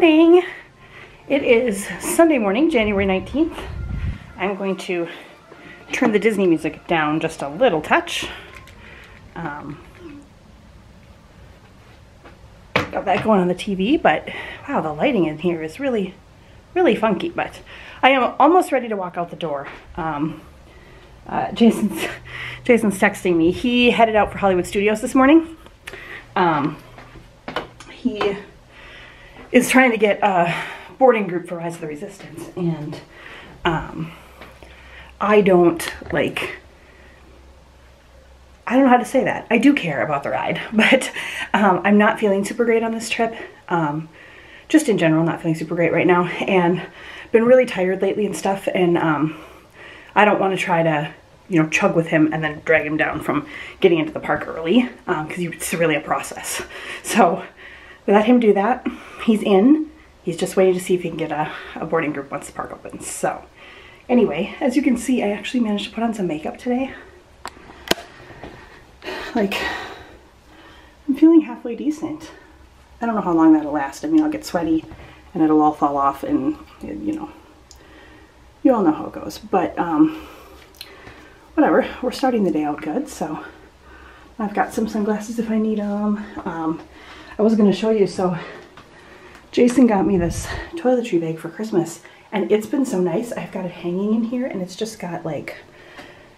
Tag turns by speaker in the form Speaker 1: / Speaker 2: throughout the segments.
Speaker 1: morning. It is Sunday morning, January 19th. I'm going to turn the Disney music down just a little touch. Got that going on the TV, but wow, the lighting in here is really funky. But I am almost ready to walk out the door. Jason's texting me. He headed out for Hollywood Studios this morning. He is trying to get a boarding group for Rise of the Resistance, and I don't know how to say that. I do care about the ride, but I'm not feeling super great on this trip. Just in general, not feeling super great right now, and been really tired lately and stuff, and I don't want to try to, chug with him and then drag him down from getting into the park early, because it's really a process. So we let him do that. He's in. He's just waiting to see if he can get a boarding group once the park opens. So anyway, as you can see, I actually managed to put on some makeup today. I'm feeling halfway decent. I don't know how long that'll last. I mean, I'll get sweaty and it'll all fall off, and you all know how it goes. But whatever, we're starting the day out good. So I've got some sunglasses if I need them. I was going to show you, so Jason got me this toiletry bag for Christmas, and it's been so nice. I've got it hanging in here, and it's just got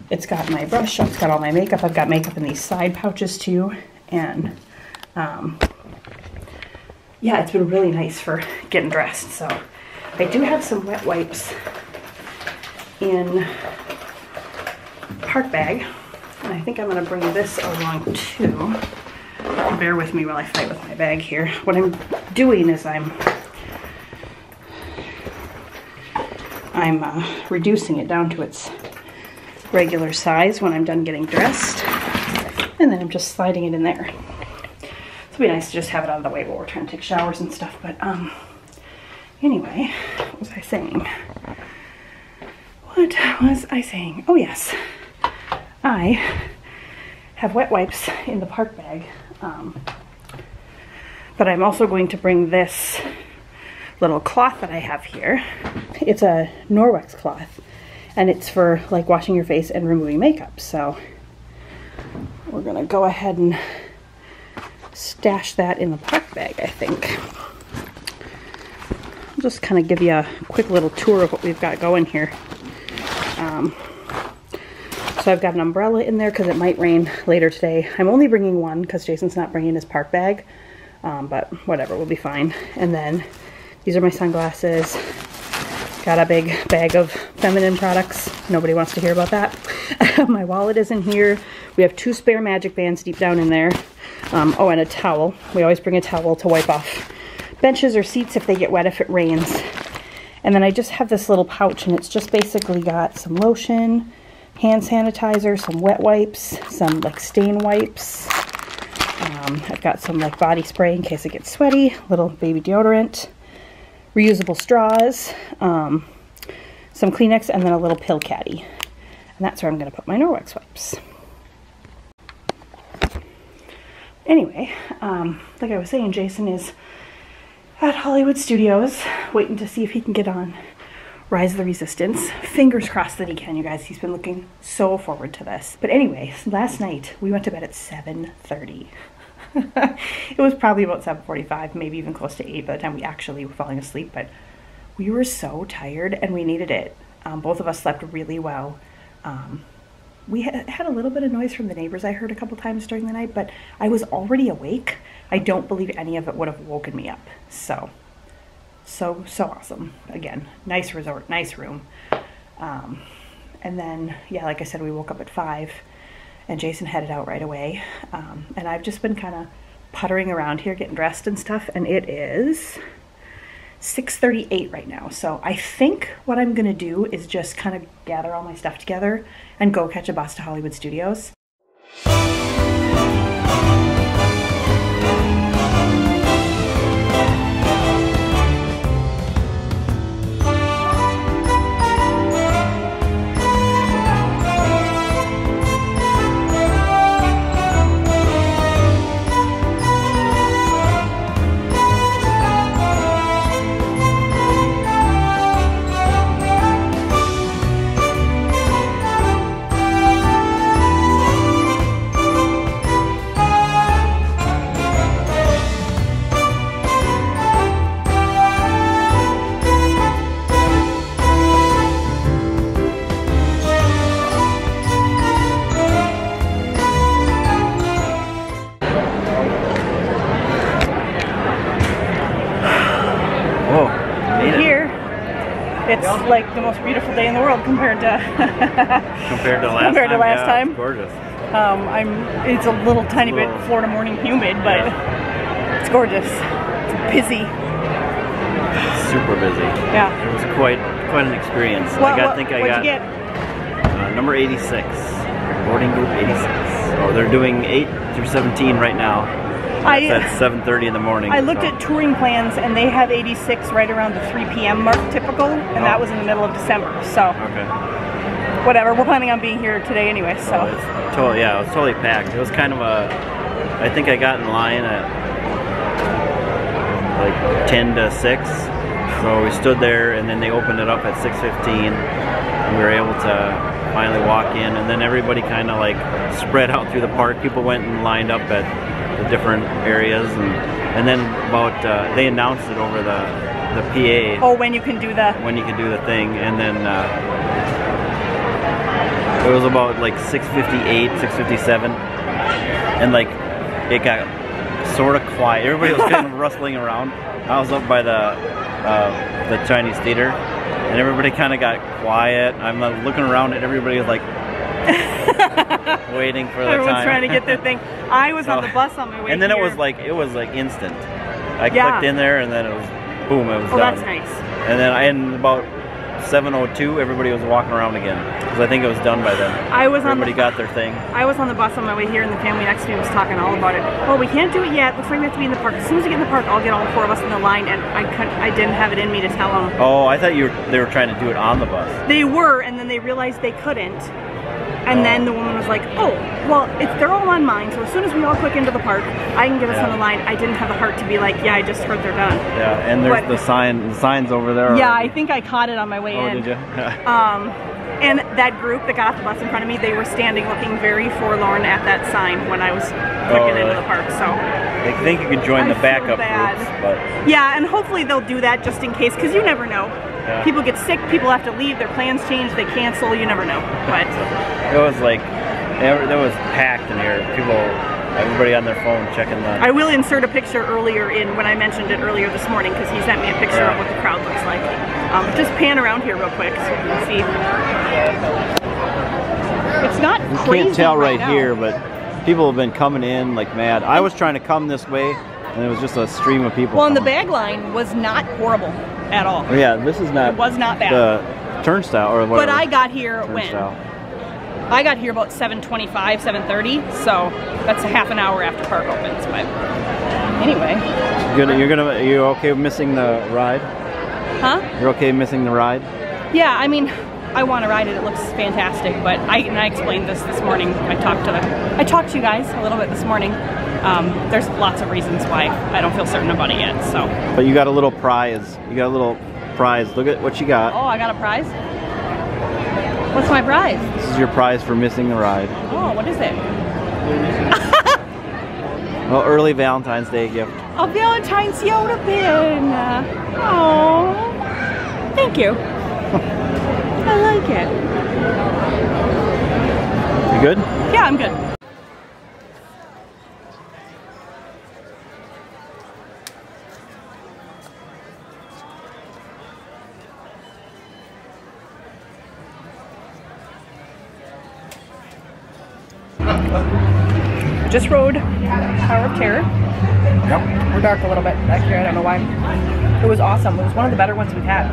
Speaker 1: it's got my brush, it's got all my makeup. I've got makeup in these side pouches too, and yeah, it's been really nice for getting dressed. So I do have some wet wipes in park bag, and I think I'm going to bring this along too. Bear with me while I fight with my bag here. What I'm doing is I'm reducing it down to its regular size when I'm done getting dressed, and then I'm just sliding it in there. It'll be nice to just have it out of the way while we're trying to take showers and stuff. But anyway, what was I saying? Oh yes, I have wet wipes in the park bag, but I'm also going to bring this little cloth that I have here. It's a Norwex cloth, and it's for washing your face and removing makeup. So we're gonna go ahead and stash that in the park bag, I think. I'll just kind of give you a quick little tour of what we've got going here. So I've got an umbrella in there because it might rain later today. I'm only bringing one because Jason's not bringing his park bag, but whatever, we'll be fine. And then these are my sunglasses. Got a big bag of feminine products. Nobody wants to hear about that. My wallet is in here. We have 2 spare magic bands deep down in there. Oh, and a towel. We always bring a towel to wipe off benches or seats if they get wet if it rains. And then I just have this little pouch, and it's just basically got some lotion, hand sanitizer, some wet wipes, some stain wipes. I've got some body spray in case it gets sweaty, little baby deodorant, reusable straws, some Kleenex, and then a little pill caddy. And that's where I'm going to put my Norwex wipes. Anyway, like I was saying, Jason is at Hollywood Studios waiting to see if he can get on Rise of the Resistance. Fingers crossed that he can, you guys. He's been looking so forward to this. But anyway, last night we went to bed at 7:30. It was probably about 7:45, maybe even close to 8 by the time we actually were falling asleep, but we were so tired and we needed it. Both of us slept really well. We had a little bit of noise from the neighbors I heard a couple times during the night, but I was already awake. I don't believe any of it would have woken me up. So awesome. Again, nice resort, nice room. And then, yeah, like I said, we woke up at 5 and Jason headed out right away. And I've just been kind of puttering around here, getting dressed and stuff, and it is 6:38 right now. So I think what I'm gonna do is just kind of gather all my stuff together and go catch a bus to Hollywood Studios. It's like the most beautiful day in the world compared to last time.
Speaker 2: It's gorgeous.
Speaker 1: It's a little tiny bit Florida morning humid, but it's gorgeous. It's busy.
Speaker 2: Super busy.
Speaker 1: Yeah.
Speaker 2: It was quite an experience.
Speaker 1: What'd
Speaker 2: I
Speaker 1: you
Speaker 2: got
Speaker 1: get?
Speaker 2: Number 86, boarding group 86. Oh, they're doing 8 through 17 right now. That's at 7:30 in the morning.
Speaker 1: I looked at touring plans, and they have 86 right around the 3 p.m. mark, typical, and that was in the middle of December. So, whatever. We're planning on being here today anyway. So,
Speaker 2: it was totally packed. It was kind of I think I got in line at like 10 to 6. So we stood there, and then they opened it up at 6:15, and we were able to finally walk in, and then everybody kind of like spread out through the park. People went and lined up at the different areas, and then they announced it over the PA.
Speaker 1: Oh, when you can do the
Speaker 2: thing, and then it was about like 6:58, 6:57, and like it got sort of quiet. Everybody was kind of rustling around. I was up by the Chinese theater, and everybody kind of got quiet. I'm looking around, and everybody was like waiting for the
Speaker 1: Everyone's
Speaker 2: time.
Speaker 1: trying to get their thing. I was on the bus on my way
Speaker 2: and then
Speaker 1: here.
Speaker 2: it was like instant. I clicked in there, and then it was boom, it was done.
Speaker 1: That's nice.
Speaker 2: And then in about 7:02, everybody was walking around again, because I think it was done by then. Everybody got their thing.
Speaker 1: I was on the bus on my way here, and the family next to me was talking all about it. Well, we can't do it yet. Looks like we have to be in the park. As soon as we get in the park, I'll get all 4 of us in the line, and I didn't have it in me to tell them.
Speaker 2: Oh, I thought they were trying to do it on the bus.
Speaker 1: They were, and then they realized they couldn't. And then the woman was like, oh, well, they're all on mine, so as soon as we all click into the park, I can get us on the line. I didn't have the heart to be like, yeah, I just heard they're done.
Speaker 2: Yeah, and there's the signs over there.
Speaker 1: Yeah, I think I caught it on my way in.
Speaker 2: Oh, did you?
Speaker 1: And that group that got off the bus in front of me, they were standing looking very forlorn at that sign when I was clicking into the park, so.
Speaker 2: They think you can join the backup groups, but.
Speaker 1: Yeah, and hopefully they'll do that just in case, because you never know. Yeah. People get sick, people have to leave, their plans change, they cancel, you never know. But
Speaker 2: it was like, it was packed in here. Everybody on their phone checking the...
Speaker 1: I will insert a picture earlier when I mentioned it earlier this morning, because he sent me a picture of what the crowd looks like. Just pan around here real quick so you can see. It's not crazy.
Speaker 2: You can't tell right here, but people have been coming in like mad. I was trying to come this way, and it was just a stream of people.
Speaker 1: Well, and the bag line was not horrible at all.
Speaker 2: Oh, yeah, this is not...
Speaker 1: It was not bad.
Speaker 2: The turnstile or whatever.
Speaker 1: But I got here when? I got here about 7:25, 7:30, so that's a half an hour after park opens. But anyway.
Speaker 2: Are you okay with missing the ride?
Speaker 1: Huh?
Speaker 2: You're okay missing the ride?
Speaker 1: Yeah, I mean, I want to ride it. It looks fantastic. But I explained this morning. I talked to you guys a little bit this morning. There's lots of reasons why I don't feel certain about it yet. So.
Speaker 2: But you got a little prize. Look at what you got.
Speaker 1: Oh, I got a prize? What's my prize?
Speaker 2: This is your prize for missing the ride.
Speaker 1: Oh, what is it?
Speaker 2: Well, early Valentine's Day gift.
Speaker 1: A Valentine's Yoda pin. Oh, thank you. I like it.
Speaker 2: You good?
Speaker 1: Yeah, I'm good. Just rode Tower of Terror.
Speaker 2: Yep.
Speaker 1: We're dark a little bit back here. I don't know why. It was awesome. It was one of the better ones we've had.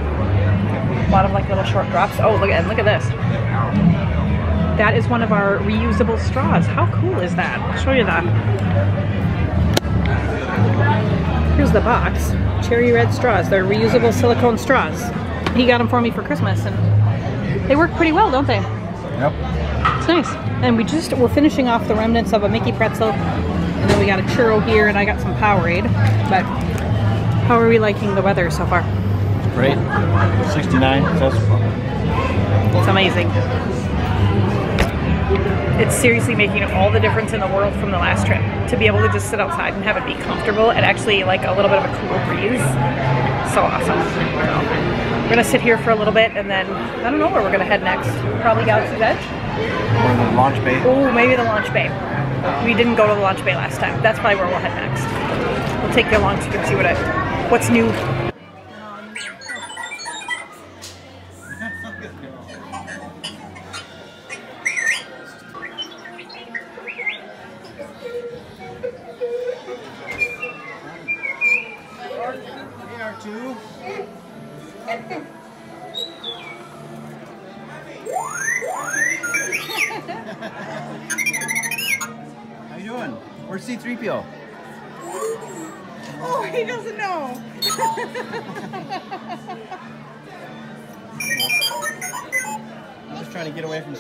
Speaker 1: A lot of like little short drops. Oh, look at this. That is one of our reusable straws. How cool is that? I'll show you that. Here's the box. Cherry red straws. They're reusable silicone straws. He got them for me for Christmas, and they work pretty well, don't they?
Speaker 2: Yep.
Speaker 1: It's nice. And we're finishing off the remnants of a Mickey pretzel, and then we got a churro here, and I got some Powerade. But how are we liking the weather so far?
Speaker 2: It's great. 69.
Speaker 1: It's amazing. It's seriously making all the difference in the world from the last trip. To be able to just sit outside and have it be comfortable and actually like a little bit of a cool breeze. So awesome. We're gonna sit here for a little bit, and then I don't know where we're gonna head next. Probably Galaxy's Edge.
Speaker 2: Or the launch bay.
Speaker 1: Oh, maybe the launch bay. We didn't go to the launch bay last time. That's probably where we'll head next. We'll take you along so you can see what's new.
Speaker 2: How you doing? Where's C-3PO?
Speaker 1: Oh, he doesn't know.
Speaker 2: I'm just trying to get away from...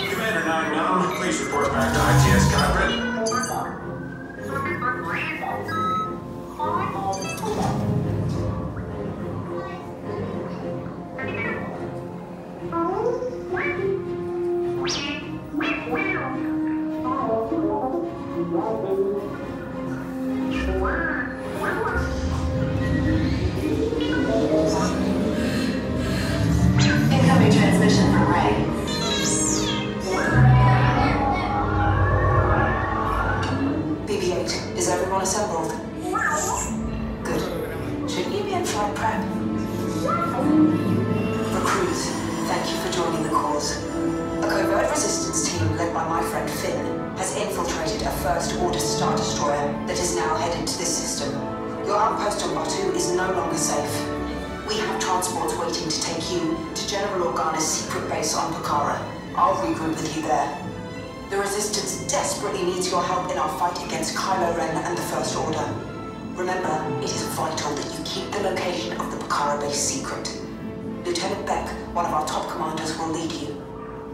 Speaker 3: Commander 9-1, please report back to ITS cockpit.
Speaker 4: Incoming transmission from Ray. BB-8, is everyone assembled? Good. Shouldn't you be in flight prep? Recruits, thank you for joining the cause. A covert resistance team led by my friend Finn has infiltrated a First Order Star Destroyer that is now headed to this system. Your outpost on Batu is no longer safe. We have transports waiting to take you to General Organa's secret base on Pucara. I'll regroup with you there. The Resistance desperately needs your help in our fight against Kylo Ren and the First Order. Remember, it is vital that you keep the location of the Pucara base secret. Lieutenant Beck, one of our top commanders, will lead you.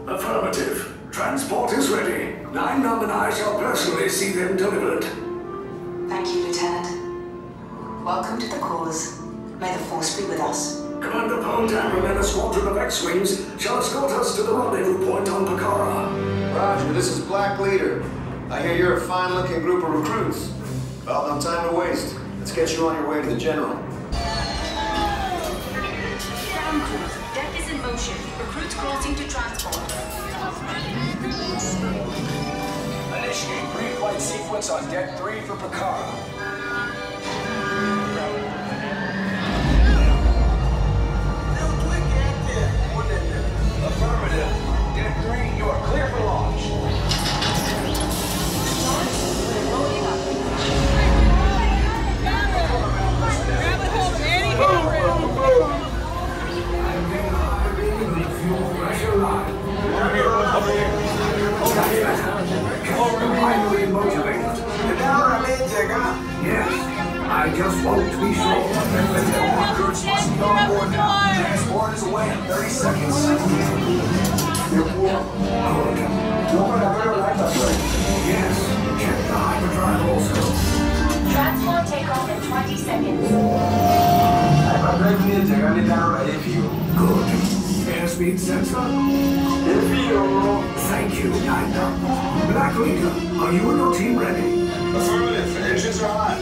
Speaker 3: Affirmative. Transport is ready. 9-Num and I shall personally see them delivered.
Speaker 4: Thank you, Lieutenant. Welcome to the cause. May the Force be with us.
Speaker 3: Commander Poe Dameron and a squadron of X-Wings shall escort us to the rendezvous point on Pucara.
Speaker 5: Roger, this is Black Leader. I hear you're a fine-looking group of recruits. Well, no time to waste. Let's get you on your way to the General.
Speaker 6: Ground crews, deck is in motion. Recruits crossing to transport.
Speaker 3: Initiate pre-flight sequence on Deck 3 for Pucara. Affirmative. Deck 3, you are clear for launch.
Speaker 6: Loading up.
Speaker 3: Fuel pressure line. Yes, I just won't be sure. Recruits must be on board now. Transport is away in 30 seconds. Yes, check the hyperdrive also.
Speaker 6: Transport takeoff in 20 seconds.
Speaker 3: Good. Airspeed sensor? Thank you, 9-Num. Black Leader, are you and your team ready?
Speaker 5: Affirmative. Engine Engines are hot.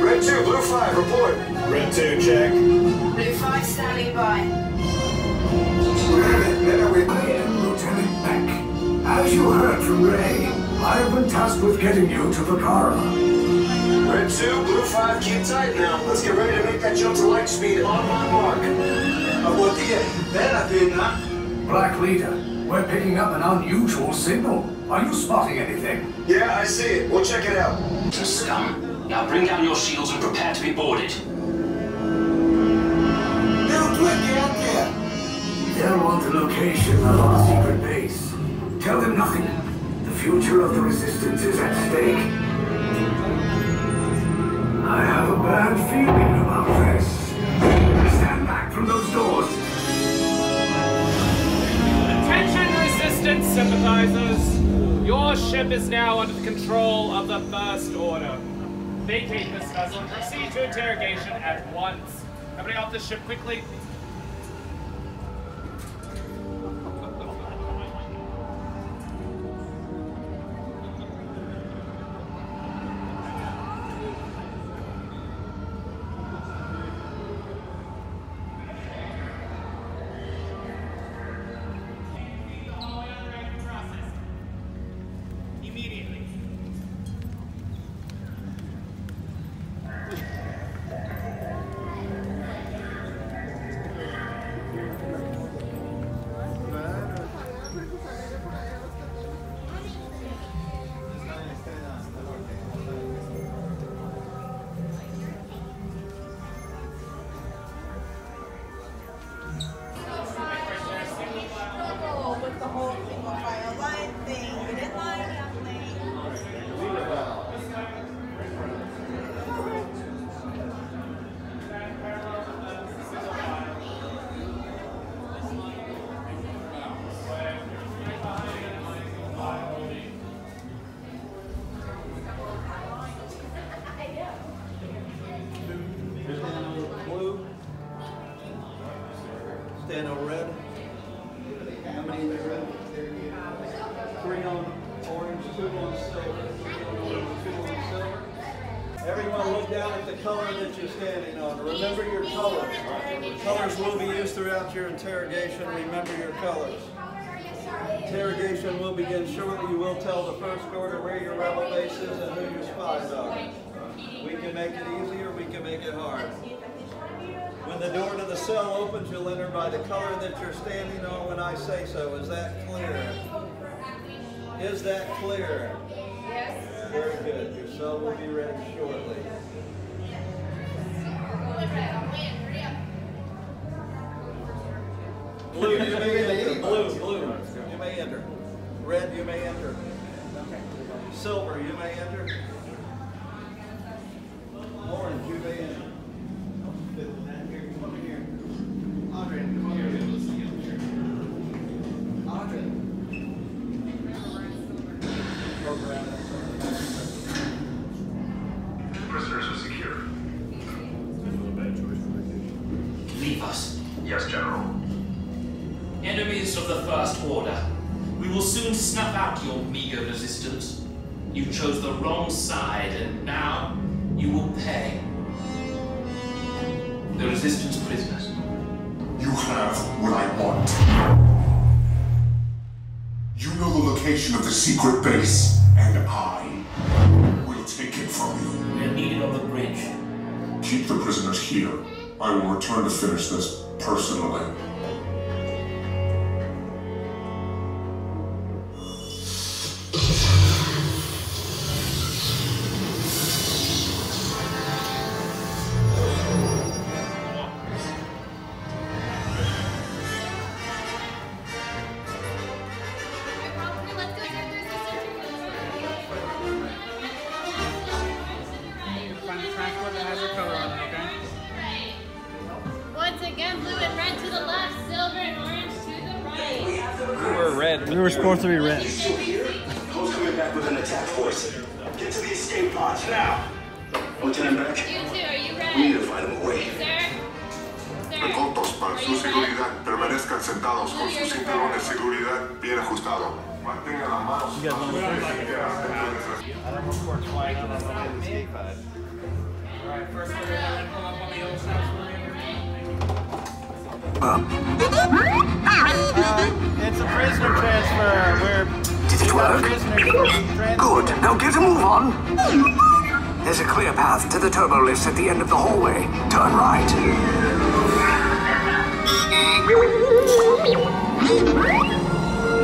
Speaker 5: Red 2, Blue 5, report. Red 2, check.
Speaker 6: Blue 5 standing by.
Speaker 3: I am Lieutenant Beck. As you heard from Ray, I have been tasked with getting you to Vakara.
Speaker 5: Red 2, Blue 5, keep tight now. Let's get ready to make that jump to light speed on my mark.
Speaker 3: Black Leader, we're picking up an unusual signal. Are you spotting anything?
Speaker 5: Yeah, I see it. We'll check it out.
Speaker 7: Some scum. Now bring down your shields and prepare to be boarded.
Speaker 3: They'll want the location of our secret base. Tell them nothing. The future of the Resistance is at stake. I have a bad feeling about this. Stand back from those doors.
Speaker 8: Attention, Resistance sympathizers! Your ship is now under the control of the First Order. Vacate this vessel and proceed to interrogation at once. Coming off the ship quickly.
Speaker 9: Stand on red. How many in the red? 3 on orange, 2 on silver. 3 on orange, 2 on silver. Everyone look down at the color that you're standing on. Remember your colors. Colors will be used throughout your interrogation. Remember your colors. Interrogation will begin shortly. You will tell the First Order where your rebel base is and who your spies are. We can make it easy or we can make it hard. When the door to the cell opens, you'll enter by the color that you're standing on when I say so. Is that clear? Is that clear? Yes. Very good. Your cell will be ready shortly. Blue, you may enter. Blue, you may enter. Red, you may enter. Silver, you may enter. Orange, you may enter.
Speaker 3: Prisoners are secure.
Speaker 7: Leave us.
Speaker 3: Yes, General.
Speaker 7: Enemies of the First Order. We will soon snuff out your meager resistance. You chose the wrong side, and now you will pay. The Resistance prisoners.
Speaker 10: You have what I want. You know the location of the secret base, and I will take it from you.
Speaker 7: We are needed on the bridge.
Speaker 10: Keep the prisoners here. I will return to finish this personally.
Speaker 2: We were supposed to be red.
Speaker 5: Who's coming back with an attack force? Get to the escape pods now. Lieutenant Beck.
Speaker 6: You two, are you ready?
Speaker 5: We need to find him away.
Speaker 6: Sir?
Speaker 10: Pilotos, para su seguridad, permanezcan sentados con su cinturón de seguridad bien ajustado.
Speaker 2: You guys want to first?
Speaker 9: I don't report flying out on the way to the skate pad.
Speaker 8: Alright, first we're gonna pull up on the old steps for
Speaker 9: It's a prisoner transfer.
Speaker 3: Did it work? Good. Now get a move on. There's a clear path to the turbo lifts at the end of the hallway. Turn right.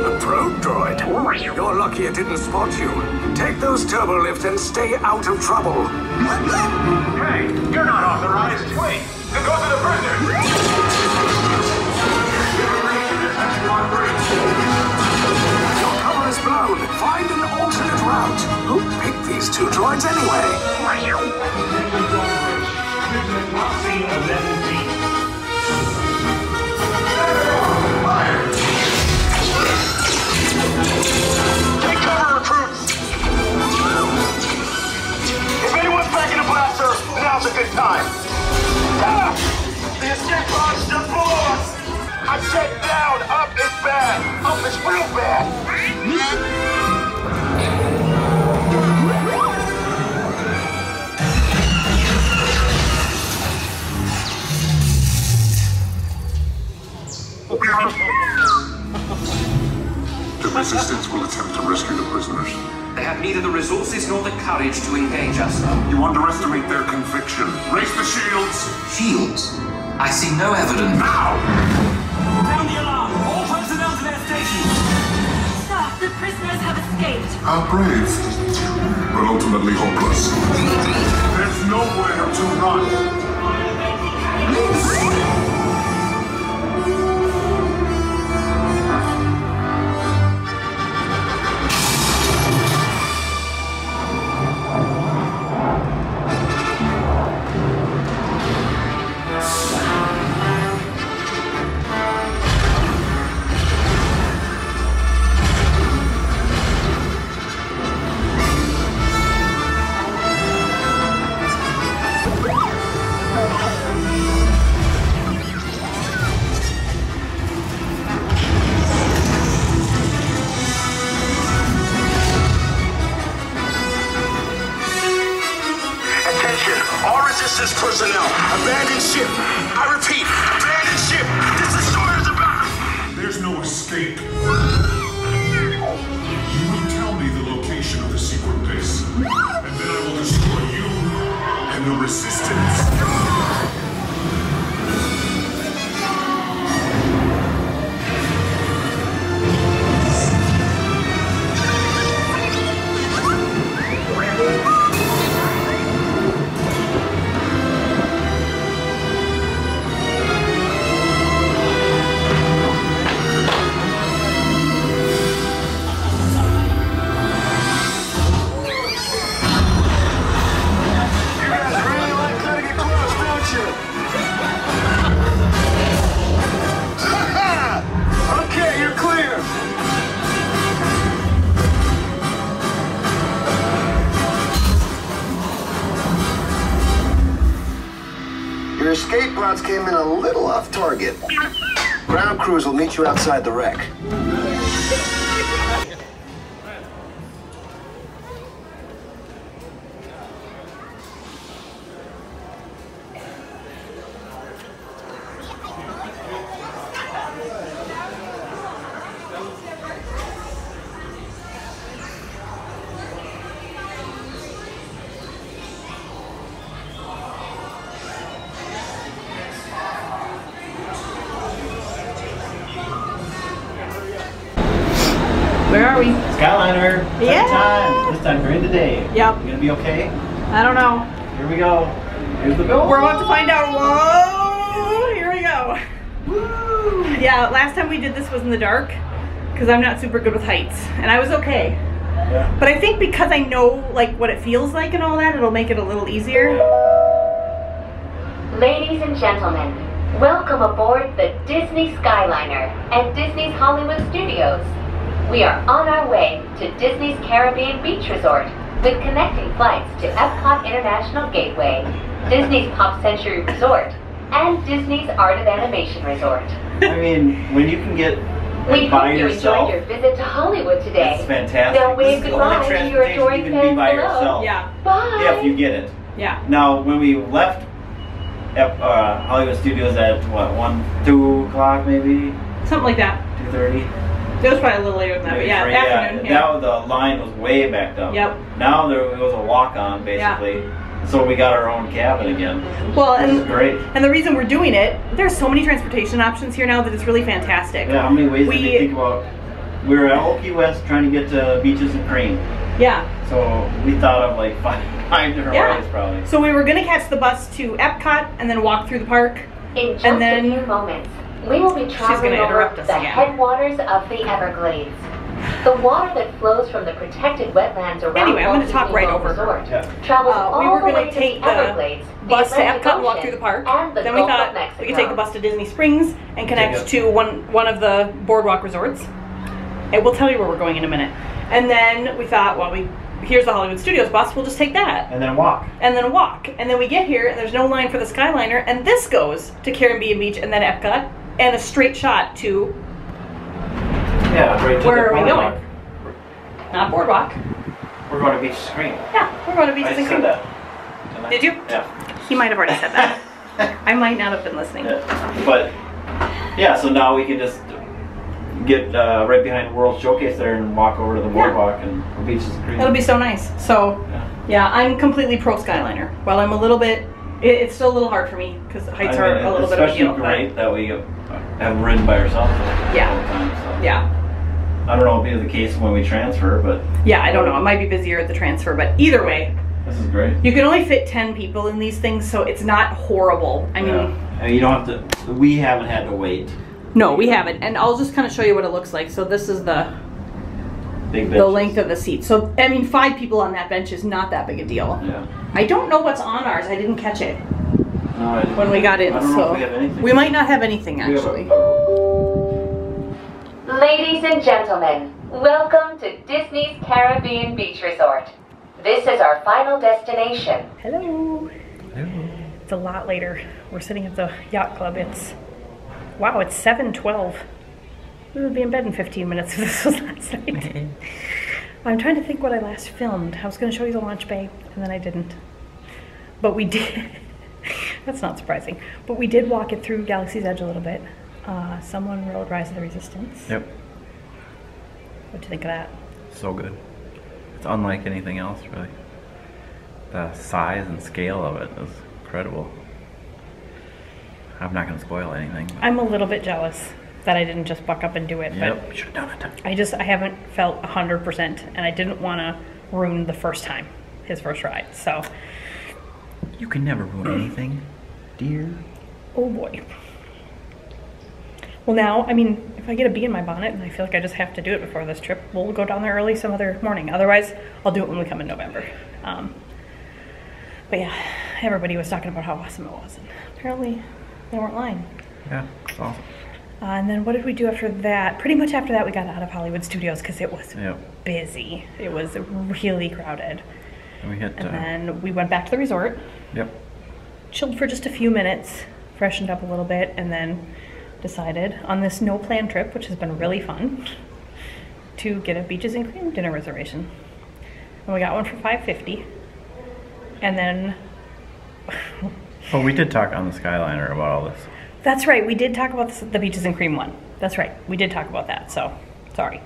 Speaker 3: A probe droid. You're lucky it didn't spot you. Take those turbo lifts and stay out of trouble.
Speaker 5: Hey, you're not authorized. Wait, then go to the prisoner.
Speaker 3: Your cover is blown. Find an alternate route. Who picked these two droids anyway?
Speaker 5: Take cover, recruits! If anyone's packing a blaster, now's a good time. Ah! The escape pod's just below us! I said down, up is bad. Up is real bad.
Speaker 10: The Resistance will attempt to rescue the prisoners.
Speaker 7: They have neither the resources nor the courage to engage us.
Speaker 10: You underestimate their conviction. Raise the shields!
Speaker 7: Shields? I see no evidence.
Speaker 10: Now!
Speaker 7: Sound the alarm! All personnel to their stations!
Speaker 6: Sir, the prisoners have escaped.
Speaker 10: How brave, but ultimately hopeless. There's nowhere to run.
Speaker 5: Resistance personnel, abandon ship. I repeat, abandon ship. This destroyer's about.
Speaker 10: There's no escape. You will tell me the location of the secret base, and then I will destroy you and the Resistance.
Speaker 5: Your escape pods came in a little off target. Ground crews will meet you outside the wreck.
Speaker 1: Where are we?
Speaker 2: Skyliner.
Speaker 1: Yeah.
Speaker 2: Time. This time during the day.
Speaker 1: Yep.
Speaker 2: You gonna be okay?
Speaker 1: I don't know.
Speaker 2: Here we go. Here's the bill.
Speaker 1: We're about to find out. Whoa! Here we go. Woo! Yeah, last time we did this was in the dark because I'm not super good with heights, and I was okay.
Speaker 2: Yeah.
Speaker 1: But I think because I know like what it feels like and all that, it'll make it a little easier.
Speaker 6: Ladies and gentlemen, welcome aboard the Disney Skyliner at Disney's Hollywood Studios. We are on our way to Disney's Caribbean Beach Resort with connecting flights to Epcot International Gateway, Disney's Pop Century Resort, and Disney's Art of Animation Resort.
Speaker 2: I mean, when you can get
Speaker 6: We
Speaker 2: by
Speaker 6: hope you
Speaker 2: yourself.
Speaker 6: enjoyed your visit to Hollywood today.
Speaker 2: It's fantastic.
Speaker 6: Now wave
Speaker 2: This is the only
Speaker 6: goodbye to your
Speaker 2: transportation
Speaker 6: adoring
Speaker 2: you can be
Speaker 6: fans
Speaker 2: by
Speaker 6: below.
Speaker 2: yourself.
Speaker 1: Yeah.
Speaker 6: Bye.
Speaker 2: If you get it.
Speaker 1: Yeah.
Speaker 2: Now, when we left Hollywood Studios at what, 2 o'clock maybe?
Speaker 1: Something like that.
Speaker 2: 2:30?
Speaker 1: It was probably a little later than that, but yeah, afternoon. Yeah.
Speaker 2: Now the line was way backed up.
Speaker 1: Yep.
Speaker 2: Now there was a walk-on basically. So we got our own cabin again.
Speaker 1: Well,
Speaker 2: This is great.
Speaker 1: And the reason we're doing it, there's so many transportation options here now that it's really fantastic.
Speaker 2: Yeah, how many ways did we think about? We were at Old Key West trying to get to Beaches and Cream.
Speaker 1: Yeah.
Speaker 2: So we thought of like five different ways probably.
Speaker 1: So we were gonna catch the bus to Epcot and then walk through the park.
Speaker 6: In just
Speaker 1: and then
Speaker 6: a few moments, we will be traveling
Speaker 1: gonna
Speaker 6: over
Speaker 1: interrupt us
Speaker 6: the
Speaker 1: again.
Speaker 6: headwaters of the Everglades. The water that flows from the protected wetlands around
Speaker 1: Anyway, I'm
Speaker 6: Walt
Speaker 1: gonna talk
Speaker 6: Disney
Speaker 1: right
Speaker 6: World
Speaker 1: over.
Speaker 6: Resort
Speaker 2: Yeah.
Speaker 6: travels
Speaker 1: we
Speaker 6: all
Speaker 1: were
Speaker 6: the way
Speaker 1: gonna
Speaker 6: to
Speaker 1: take
Speaker 6: the
Speaker 1: the
Speaker 6: Everglades,
Speaker 1: bus to
Speaker 6: Atlantic
Speaker 1: Epcot and walk
Speaker 6: Ocean,
Speaker 1: through the park.
Speaker 6: and the
Speaker 1: Then we
Speaker 6: Gulf of
Speaker 1: thought
Speaker 6: Mexico.
Speaker 1: we could take the bus to Disney Springs and connect to one of the boardwalk resorts. And we'll tell you where we're going in a minute. And then we thought, well, here's the Hollywood Studios bus, we'll just take that.
Speaker 2: And then walk.
Speaker 1: And then walk. And then we get here and there's no line for the Skyliner, and this goes to Caribbean Beach and then Epcot, and a straight shot to
Speaker 2: Yeah, right to
Speaker 1: where
Speaker 2: the
Speaker 1: are we
Speaker 2: boardwalk.
Speaker 1: going? Not boardwalk.
Speaker 2: We're going to Beach Screen.
Speaker 1: Yeah, we're going to
Speaker 2: I
Speaker 1: Beaches and
Speaker 2: said
Speaker 1: Cream.
Speaker 2: that. Didn't I?
Speaker 1: Did you?
Speaker 2: Yeah.
Speaker 1: He might have already said that. I might not have been listening.
Speaker 2: But yeah, so now we can just get right behind World Showcase there and walk over to the boardwalk and Beaches and Cream.
Speaker 1: It'll be so nice. So, yeah, I'm completely pro Skyliner. Well, I'm a little bit, it's still a little hard for me because heights are a little bit of a deal.
Speaker 2: Especially great that we have ridden by ourselves
Speaker 1: Yeah.
Speaker 2: all the time. So.
Speaker 1: Yeah.
Speaker 2: I don't know if it'll be the case when we transfer, but
Speaker 1: Yeah, I don't know. It might be busier at the transfer, but either way,
Speaker 2: this is great.
Speaker 1: you can only fit 10 people in these things, so it's not horrible. I mean,
Speaker 2: And you don't have to. We haven't had to wait.
Speaker 1: no, we haven't. And I'll just kind of show you what it looks like. So this is the
Speaker 2: Big
Speaker 1: the
Speaker 2: benches.
Speaker 1: length of the seat. So I mean, 5 people on that bench is not that big a deal.
Speaker 2: Yeah.
Speaker 1: I don't know what's on ours. I didn't catch it
Speaker 2: No,
Speaker 1: when we got in,
Speaker 2: I don't know
Speaker 1: so
Speaker 2: if we have anything.
Speaker 1: we might not have anything
Speaker 2: We have
Speaker 1: actually.
Speaker 6: Ladies and gentlemen, welcome to Disney's Caribbean Beach Resort. This is our final destination.
Speaker 1: Hello. It's a lot later. We're sitting at the yacht club. Wow, it's 7:12. We would be in bed in 15 minutes if this was last night. I'm trying to think what I last filmed. I was going to show you the launch bay, and then I didn't. But we did. That's not surprising. But we did walk it through Galaxy's Edge a little bit. Someone rode Rise of the Resistance.
Speaker 2: Yep.
Speaker 1: What'd you think of that?
Speaker 2: So good. It's unlike anything else, really. The size and scale of it is incredible. I'm not going to spoil anything. But
Speaker 1: I'm a little bit jealous that I didn't just buck up and do it.
Speaker 2: yep,
Speaker 1: But
Speaker 2: we should have done it.
Speaker 1: I haven't felt 100%, and I didn't want to ruin the first time, his first ride. So,
Speaker 2: You can never ruin anything, dear.
Speaker 1: oh boy. Well, now, I mean, if I get a bee in my bonnet and I feel like I just have to do it before this trip, we'll go down there early some other morning. Otherwise, I'll do it when we come in November. But yeah, everybody was talking about how awesome it was, and apparently they weren't lying.
Speaker 2: Yeah, it's awesome.
Speaker 1: And then what did we do after that? Pretty much after that, we got out of Hollywood Studios because it was busy. It was really crowded.
Speaker 2: And we hit.
Speaker 1: And then we went back to the resort.
Speaker 2: Yep.
Speaker 1: Chilled for just a few minutes, freshened up a little bit, and then decided on this no-plan trip, which has been really fun, to get a Beaches and Cream dinner reservation. And we got one for $5.50. And then...
Speaker 2: Oh, we did talk on the Skyliner about all this.
Speaker 1: That's right, we did talk about the Beaches and Cream one. That's right, we did talk about that, so sorry.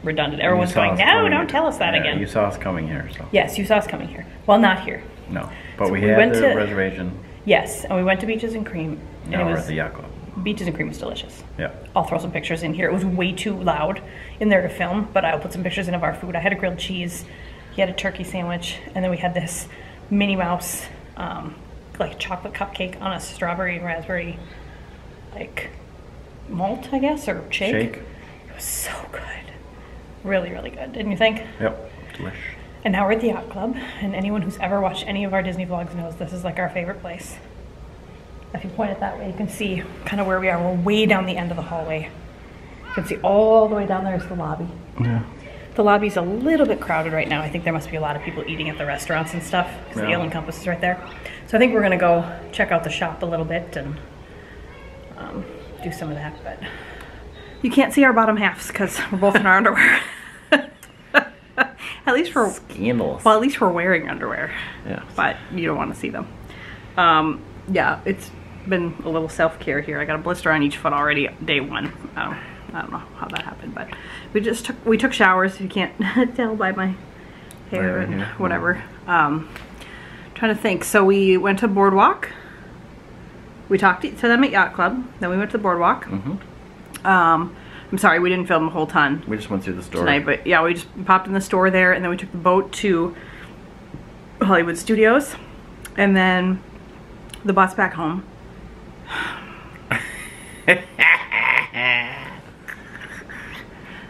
Speaker 1: Redundant. Everyone's going, no, don't tell us that again.
Speaker 2: You saw us coming here, so.
Speaker 1: Yes, you saw us coming here. Well, not here.
Speaker 2: No, but
Speaker 1: So
Speaker 2: we
Speaker 1: we
Speaker 2: had
Speaker 1: went
Speaker 2: the
Speaker 1: to-
Speaker 2: reservation.
Speaker 1: Yes, and we went to Beaches and Cream. And
Speaker 2: Now
Speaker 1: it
Speaker 2: we're
Speaker 1: was,
Speaker 2: at the yacht club.
Speaker 1: Beaches and Cream was delicious.
Speaker 2: Yeah.
Speaker 1: I'll throw some pictures in here. It was way too loud in there to film, but I'll put some pictures in of our food. I had a grilled cheese, he had a turkey sandwich, and then we had this Minnie Mouse, like chocolate cupcake on a strawberry and raspberry, like malt, I guess, or shake. It was so good. Really, really good. Didn't you think?
Speaker 2: Yep. Delish.
Speaker 1: And now we're at the yacht club, and anyone who's ever watched any of our Disney vlogs knows this is like our favorite place. If you point it that way, you can see kind of where we are. We're way down the end of the hallway. You can see all the way down there is the lobby.
Speaker 2: Yeah.
Speaker 1: The lobby's a little bit crowded right now. I think there must be a lot of people eating at the restaurants and stuff, because the Ale and Compass is right there. So I think we're gonna go check out the shop a little bit and do some of that. But You can't see our bottom halves because we're both in our underwear. At least we're
Speaker 2: scandalous.
Speaker 1: Well, at least we're wearing underwear.
Speaker 2: Yeah.
Speaker 1: But you don't want to see them. Yeah, it's been a little self-care here. I got a blister on each foot already day one. I don't know how that happened, but we took showers. If you can't tell by my hair
Speaker 2: Right
Speaker 1: and
Speaker 2: here.
Speaker 1: whatever. Trying to think. So we went to Boardwalk. We talked to them at Yacht Club. Then we went to the Boardwalk. I'm sorry, we didn't film a whole ton.
Speaker 2: We just went through the store
Speaker 1: tonight, but yeah, we just popped in the store there, and then we took the boat to Hollywood Studios, and then the bus back home.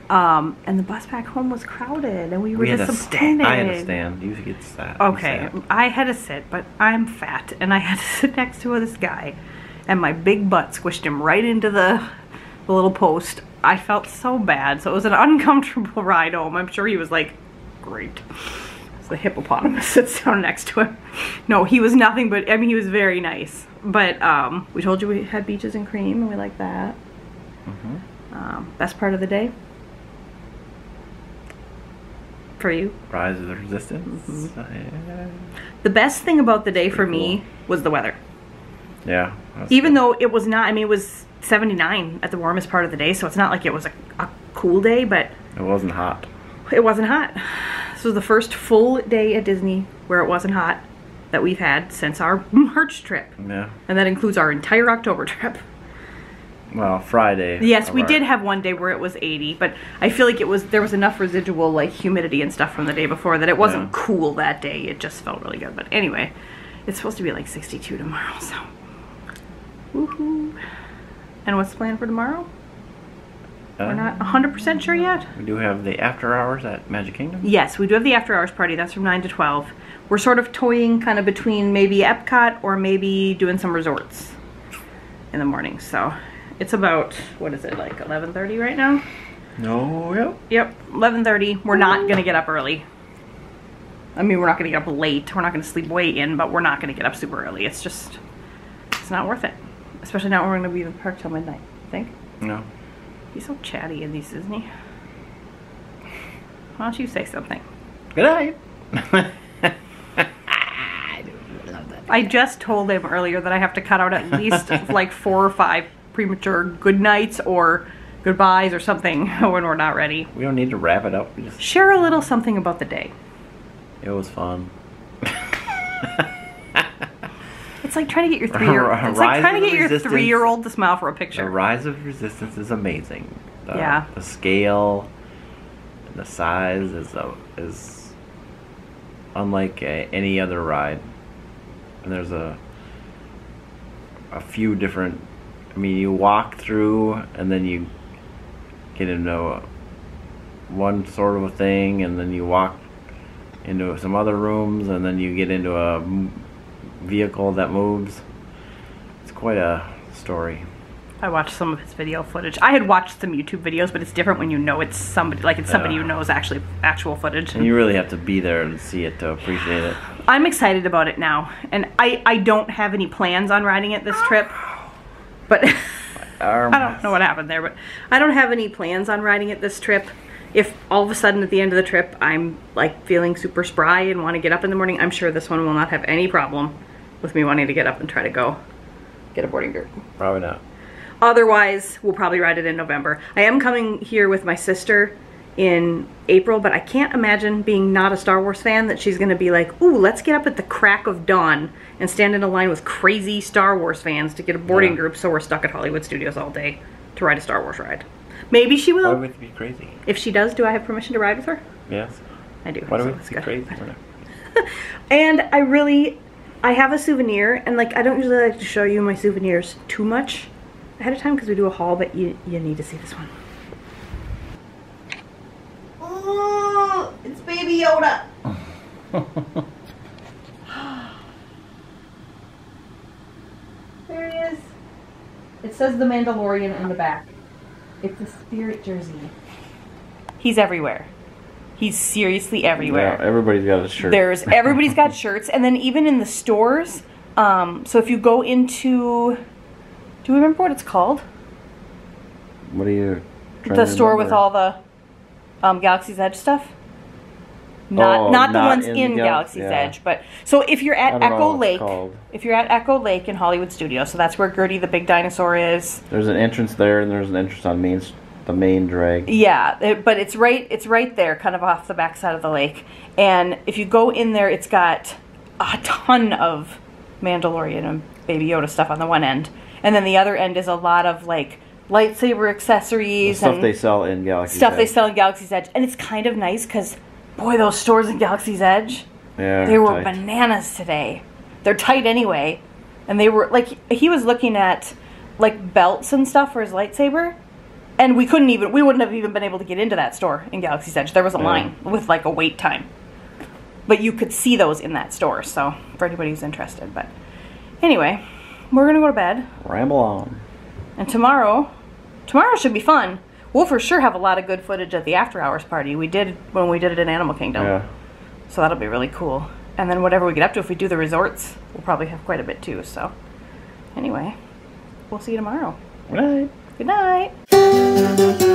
Speaker 1: And the bus back home was crowded, and we were disappointed.
Speaker 2: I had to stand. You get sat.
Speaker 1: Okay, I had to sit, but I'm fat, and I had to sit next to this guy, and my big butt squished him right into the little post. I felt so bad, so it was an uncomfortable ride home. I'm sure he was like, great. The hippopotamus sits down next to him. No, he was nothing but, I mean, he was very nice. But we told you we had beaches and cream, and we like that. Best part of the day? For you?
Speaker 2: Rise of the Resistance.
Speaker 1: The best thing about the day for me was the weather.
Speaker 2: Yeah.
Speaker 1: Even though it was not, I mean, it was 79 at the warmest part of the day, so it's not like it was a cool day, but
Speaker 2: it wasn't hot.
Speaker 1: It wasn't hot. This was the first full day at Disney where it wasn't hot that we've had since our March trip.
Speaker 2: Yeah.
Speaker 1: And that includes our entire October trip.
Speaker 2: Well, Friday.
Speaker 1: Yes, we did have one day where it was 80, but I feel like there was enough residual like humidity and stuff from the day before that it wasn't cool that day. It just felt really good. But anyway, it's supposed to be like 62 tomorrow, so woohoo. And what's the plan for tomorrow? We're not 100% sure yet.
Speaker 2: We do have the after hours at Magic Kingdom.
Speaker 1: Yes, we do have the after hours party. That's from 9 to 12. We're sort of toying kind of between maybe Epcot or maybe doing some resorts in the morning. So it's about, what is it, like 11:30 right now?
Speaker 2: No, yep.
Speaker 1: Yep, 11:30. We're not going to get up early. I mean, we're not going to get up late. We're not going to sleep way in, but we're not going to get up super early. It's just, it's not worth it. Especially now we're going to be in the park till midnight, I think.
Speaker 2: No.
Speaker 1: He's so chatty in these, isn't he? Why don't you say something?
Speaker 2: Good night.
Speaker 1: I just told him earlier that I have to cut out at least like 4 or 5 premature good nights or goodbyes or something when we're not ready.
Speaker 2: We don't need to wrap it up. We just
Speaker 1: share a little something about the day.
Speaker 2: It was fun.
Speaker 1: It's like trying to get your 3-year-old. It's like trying to get your 3-year-old to smile for a picture.
Speaker 2: The Rise of Resistance is amazing.
Speaker 1: Yeah.
Speaker 2: The scale, and the size is unlike any other ride. And there's a few different. I mean, you walk through, and then you get into one sort of a thing, and then you walk into some other rooms, and then you get into a vehicle that moves. It's quite a story.
Speaker 1: I watched some of his video footage. I had watched some YouTube videos, but it's different when you know it's somebody, like it's somebody who knows actual footage.
Speaker 2: And you really have to be there and see it to appreciate it.
Speaker 1: I'm excited about it now, and I don't have any plans on riding it this trip, but I don't know what happened there, but I don't have any plans on riding it this trip. If all of a sudden at the end of the trip I'm like feeling super spry and want to get up in the morning, I'm sure this one will not have any problem with me wanting to get up and try to go get a boarding group.
Speaker 2: Probably not.
Speaker 1: Otherwise, we'll probably ride it in November. I am coming here with my sister in April, but I can't imagine, being not a Star Wars fan, that she's gonna be like, ooh, let's get up at the crack of dawn and stand in a line with crazy Star Wars fans to get a boarding group, so we're stuck at Hollywood Studios all day to ride a Sar Wars ride. Maybe she will.
Speaker 2: Why would it be crazy?
Speaker 1: If she does, do I have permission to ride with her?
Speaker 2: Yes.
Speaker 1: I do.
Speaker 2: Why do
Speaker 1: so
Speaker 2: we be crazy?
Speaker 1: And I have a souvenir, and like I don't usually like to show you my souvenirs too much ahead of time because we do a haul, but you need to see this one. Oh, it's Baby Yoda. There he is. It says The Mandalorian in the back. It's a Spirit jersey. He's everywhere. He's seriously everywhere.
Speaker 2: Yeah, everybody's got a shirt.
Speaker 1: Everybody's got shirts, and then even in the stores. So if you go into, do you remember what it's called?
Speaker 2: What are you?
Speaker 1: The store with all the Galaxy's Edge stuff. Not the ones in Galaxy's Edge, but so if you're at Echo Lake, in Hollywood Studios, so that's where Gertie the big dinosaur is.
Speaker 2: There's an entrance there, and there's an entrance on the main drag.
Speaker 1: Yeah, but it's right there, kind of off the backside of the lake. And if you go in there, it's got a ton of Mandalorian and Baby Yoda stuff on the one end, and then the other end is a lot of like lightsaber accessories
Speaker 2: and they sell in Galaxy's
Speaker 1: Edge. And it's kind of nice because, boy, those stores in Galaxy's Edge, they were tight. Bananas today. They're tight anyway, and they were like, he was looking at like belts and stuff for his lightsaber, and we wouldn't have even been able to get into that store in Galaxy's Edge. There was a line with like a wait time, but you could see those in that store. So for anybody who's interested, but anyway, we're gonna go to bed.
Speaker 2: Ramble on.
Speaker 1: And tomorrow should be fun. We'll for sure have a lot of good footage at the after hours party we did when we did it in Animal Kingdom. Yeah. So that'll be really cool. And then whatever we get up to, if we do the resorts, we'll probably have quite a bit too. So anyway, we'll see you tomorrow.
Speaker 2: Good night.
Speaker 1: Good night.